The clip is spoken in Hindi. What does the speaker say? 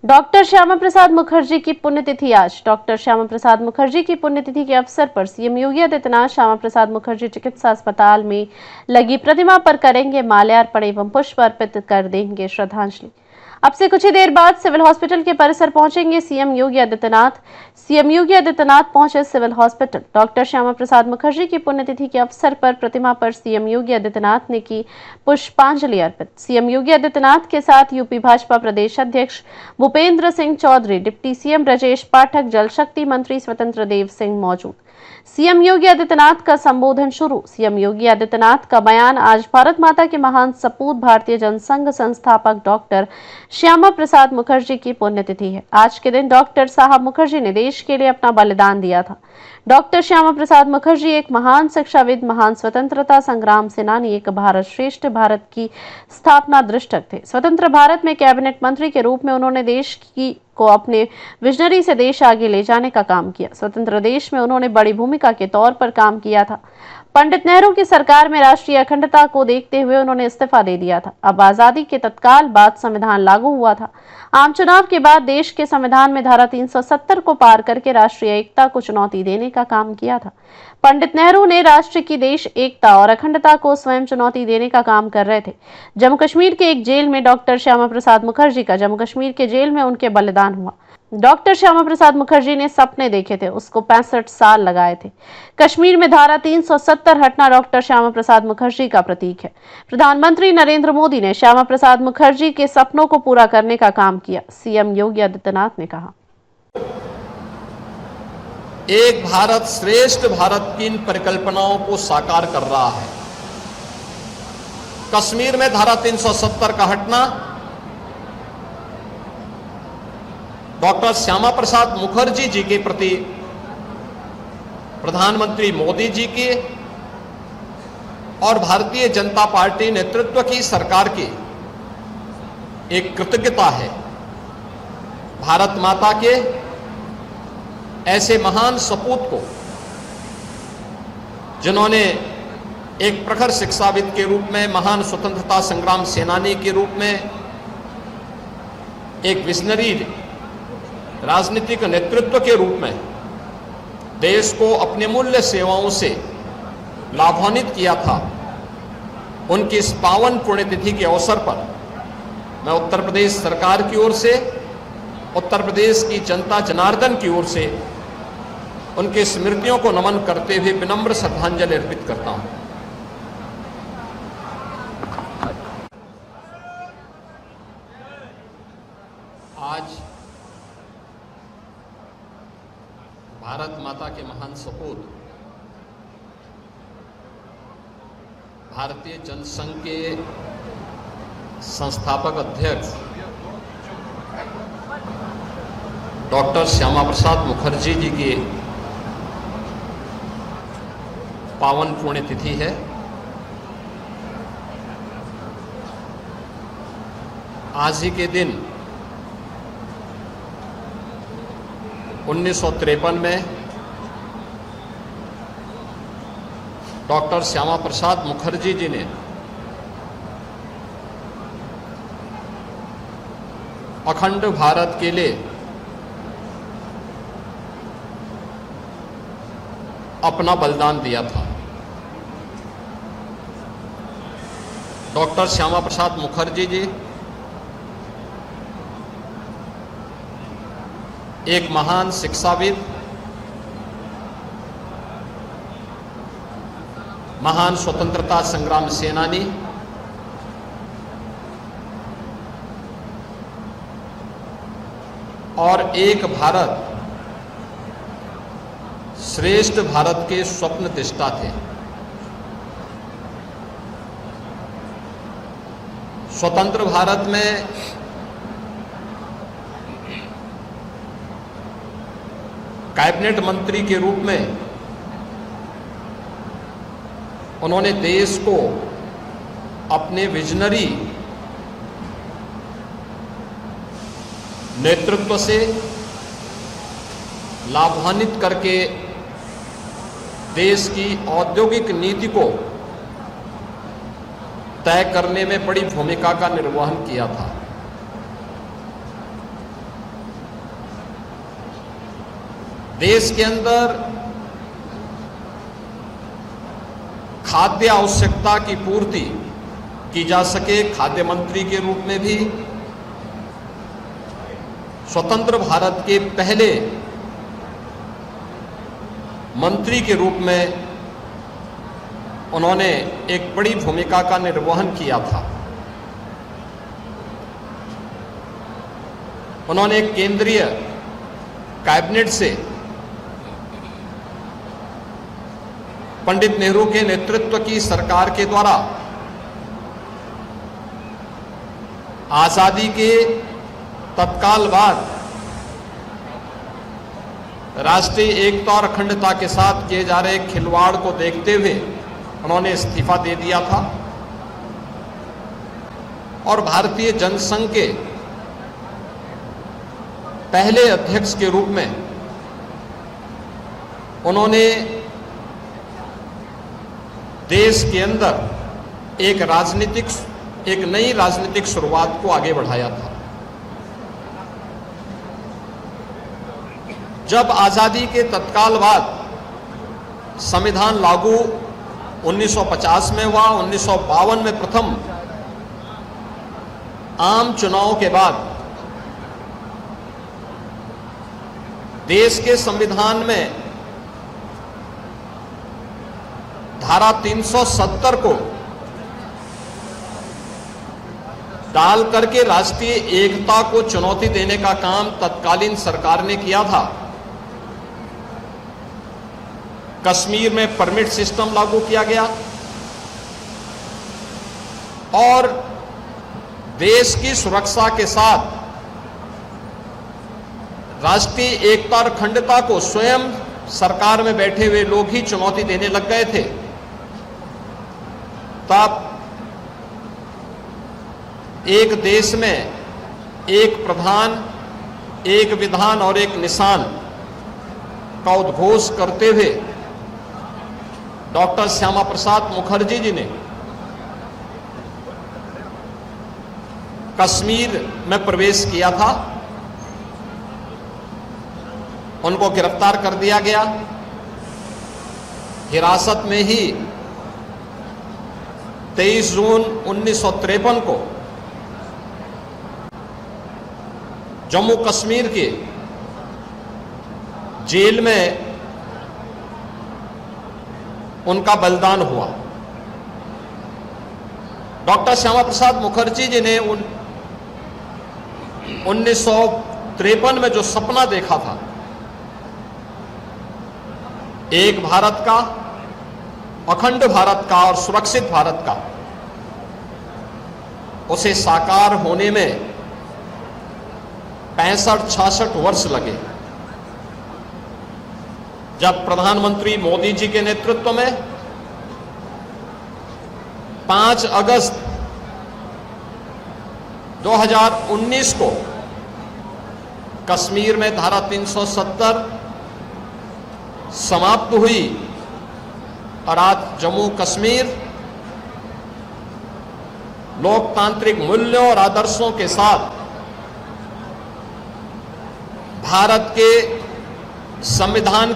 डॉक्टर श्यामा प्रसाद मुखर्जी की पुण्यतिथि आज। डॉक्टर श्यामा प्रसाद मुखर्जी की पुण्यतिथि के अवसर पर सीएम योगी आदित्यनाथ श्यामा प्रसाद मुखर्जी चिकित्सा अस्पताल में लगी प्रतिमा पर करेंगे माल्यार्पण एवं पुष्प अर्पित कर देंगे श्रद्धांजलि। अब से कुछ ही देर बाद सिविल हॉस्पिटल के परिसर पहुंचेंगे सीएम योगी आदित्यनाथ। सीएम योगी आदित्यनाथ पहुंचे civil hospital. Doctor Shyama Prasad Mukherjee की पुण्यतिथि के अवसर पर प्रतिमा पर सीएम योगी आदित्यनाथ ने की पुष्पांजलि अर्पित। सीएम योगी आदित्यनाथ के साथ यूपी भाजपा प्रदेश अध्यक्ष भूपेंद्र सिंह चौधरी, डिप्टी सीएम ब्रजेश पाठक, जल शक्ति मंत्री स्वतंत्र देव सिंह मौजूद। सीएम योगी आदित्यनाथ का संबोधन शुरू। सीएम योगी आदित्यनाथ का बयान। आज भारत माता के महान सपूत भारतीय जनसंघ संस्थापक डॉक्टर श्यामा प्रसाद मुखर्जी की पुण्यतिथि है। आज के दिन डॉक्टर साहब मुखर्जी ने देश के लिए अपना बलिदान दिया था। डॉक्टर श्यामा प्रसाद मुखर्जी एक महान शिक्षाविद, महान स्वतंत्रता संग्राम सेनानी, एक भारत श्रेष्ठ भारत की स्थापना दृष्टक थे। स्वतंत्र भारत में कैबिनेट मंत्री के रूप में उन्होंने देश को अपने विजनरी से देश आगे ले जाने का काम किया। स्वतंत्र देश में उन्होंने बड़ी भूमिका के तौर पर काम किया था। पंडित नेहरू की सरकार में राष्ट्रीय अखंडता को देखते हुए उन्होंने इस्तीफा दे दिया था। अब आजादी के तत्काल बाद संविधान लागू हुआ था। आम चुनाव के बाद देश के संविधान में धारा 370 को पार करके राष्ट्रीय एकता को चुनौती देने का काम किया था। पंडित नेहरू ने राष्ट्र की देश एकता और अखंडता को स्वयं चुनौती देने का काम कर रहे थे। जम्मू कश्मीर के एक जेल में डॉक्टर श्यामा प्रसाद मुखर्जी का जम्मू कश्मीर के जेल में उनके बलिदान हुआ। डॉक्टर श्यामा प्रसाद मुखर्जी ने सपने देखे थे, उसको 65 साल लगाए थे। कश्मीर में धारा 370 हटना डॉक्टर श्यामा प्रसाद मुखर्जी का प्रतीक है। प्रधानमंत्री नरेंद्र मोदी ने श्यामा प्रसाद मुखर्जी के सपनों को पूरा करने का काम किया। सीएम योगी आदित्यनाथ ने कहा, एक भारत श्रेष्ठ भारत की इन परिकल्पनाओं को साकार कर रहा है। कश्मीर में धारा 370 का हटना डॉक्टर श्यामा प्रसाद मुखर्जी जी के प्रति प्रधानमंत्री मोदी जी की और भारतीय जनता पार्टी नेतृत्व की सरकार की एक कृतज्ञता है। भारत माता के ऐसे महान सपूत को, जिन्होंने एक प्रखर शिक्षाविद के रूप में, महान स्वतंत्रता संग्राम सेनानी के रूप में, एक विजनरी राजनीतिक नेतृत्व के रूप में देश को अपने मूल्य सेवाओं से लाभान्वित किया था, उनकी इस पावन पुण्यतिथि के अवसर पर मैं उत्तर प्रदेश सरकार की ओर से, उत्तर प्रदेश की जनता जनार्दन की ओर से उनकी स्मृतियों को नमन करते हुए विनम्र श्रद्धांजलि अर्पित करता हूं। आज भारत माता के महान सपूत भारतीय जनसंघ के संस्थापक अध्यक्ष डॉक्टर श्यामा प्रसाद मुखर्जी जी की पावन पुण्यतिथि है। आज ही के दिन 1953 में डॉक्टर श्यामा प्रसाद मुखर्जी जी ने अखंड भारत के लिए अपना बलिदान दिया था। डॉक्टर श्यामा प्रसाद मुखर्जी जी एक महान शिक्षाविद, महान स्वतंत्रता संग्राम सेनानी, और एक भारत श्रेष्ठ भारत के स्वप्न दृष्टा थे। स्वतंत्र भारत में कैबिनेट मंत्री के रूप में उन्होंने देश को अपने विजनरी नेतृत्व से लाभान्वित करके देश की औद्योगिक नीति को तय करने में बड़ी भूमिका का निर्वहन किया था। देश के अंदर खाद्य आवश्यकता की पूर्ति की जा सके, खाद्य मंत्री के रूप में भी स्वतंत्र भारत के पहले मंत्री के रूप में उन्होंने एक बड़ी भूमिका का निर्वहन किया था। उन्होंने एक केंद्रीय कैबिनेट से पंडित नेहरू के नेतृत्व की सरकार के द्वारा आजादी के तत्काल बाद राष्ट्रीय एकता और अखंडता के साथ किए जा रहे खिलवाड़ को देखते हुए उन्होंने इस्तीफा दे दिया था और भारतीय जनसंघ के पहले अध्यक्ष के रूप में उन्होंने देश के अंदर एक नई राजनीतिक शुरुआत को आगे बढ़ाया था। जब आजादी के तत्काल बाद संविधान लागू 1950 में हुआ, 1952 में प्रथम आम चुनाव के बाद देश के संविधान में धारा 370 को डाल करके राष्ट्रीय एकता को चुनौती देने का काम तत्कालीन सरकार ने किया था। कश्मीर में परमिट सिस्टम लागू किया गया और देश की सुरक्षा के साथ राष्ट्रीय एकता और अखंडता को स्वयं सरकार में बैठे हुए लोग ही चुनौती देने लग गए थे। तब एक देश में एक प्रधान, एक विधान और एक निशान का उद्घोष करते हुए डॉक्टर श्यामा प्रसाद मुखर्जी जी ने कश्मीर में प्रवेश किया था। उनको गिरफ्तार कर दिया गया। हिरासत में ही 23 जून 1953 को जम्मू कश्मीर के जेल में उनका बलिदान हुआ। डॉक्टर श्यामा प्रसाद मुखर्जी जी ने 1953 में जो सपना देखा था, एक भारत का, अखंड भारत का और सुरक्षित भारत का, उसे साकार होने में 65-66 वर्ष लगे। जब प्रधानमंत्री मोदी जी के नेतृत्व में 5 अगस्त 2019 को कश्मीर में धारा 370 समाप्त हुई और आज जम्मू कश्मीर लोकतांत्रिक मूल्यों और आदर्शों के साथ भारत के संविधान